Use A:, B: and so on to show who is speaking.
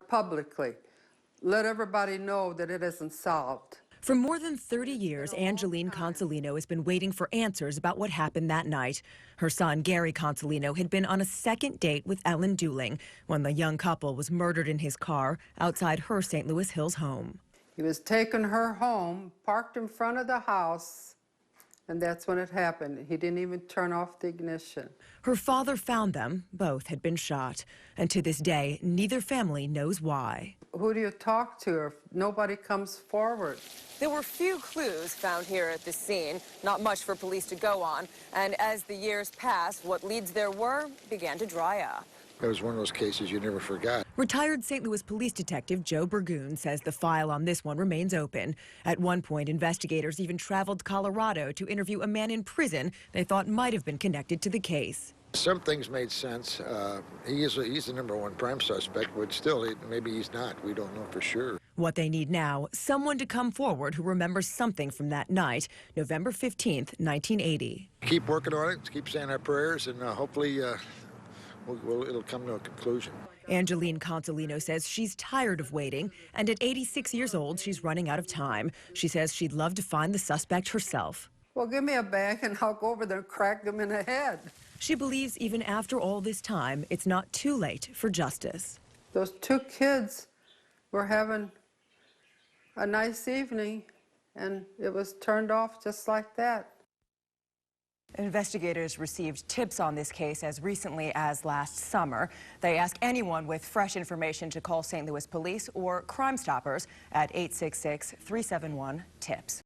A: publicly. Let everybody know that it isn't solved.
B: For more than 30 years, Angeline Consolino has been waiting for answers about what happened that night. Her son, Gary Consolino, had been on a second date with Ellen Dooling when the young couple was murdered in his car outside her St. Louis Hills home.
A: He was taking her home, parked in front of the house, and that's when it happened. He didn't even turn off the ignition.
B: Her father found them. Both had been shot. And to this day, neither family knows why.
A: Who do you talk to if nobody comes forward?
C: There were few clues found here at the scene, not much for police to go on. And as the years passed, what leads there were began to dry up.
D: It was one of those cases you never forgot.
B: Retired St. Louis Police Detective Joe Burgoon says the file on this one remains open. At one point, investigators even traveled to Colorado to interview a man in prison they thought might have been connected to the case.
D: Some things made sense. He's the #1 prime suspect, but still, maybe he's not. We don't know for sure.
B: What they need now, someone to come forward who remembers something from that night, November 15th, 1980.
D: Keep working on it, keep saying our prayers, and hopefully it'll come to a conclusion.
B: Angeline Consolino says she's tired of waiting, and at 86 years old, she's running out of time. She says she'd love to find the suspect herself.
A: Well, give me a bag and I'll go over there and crack them in the head.
B: She believes even after all this time, it's not too late for justice.
A: Those two kids were having a nice evening, and it was turned off just like that.
C: Investigators received tips on this case as recently as last summer. They ask anyone with fresh information to call St. Louis Police or Crime Stoppers at 866-371-TIPS.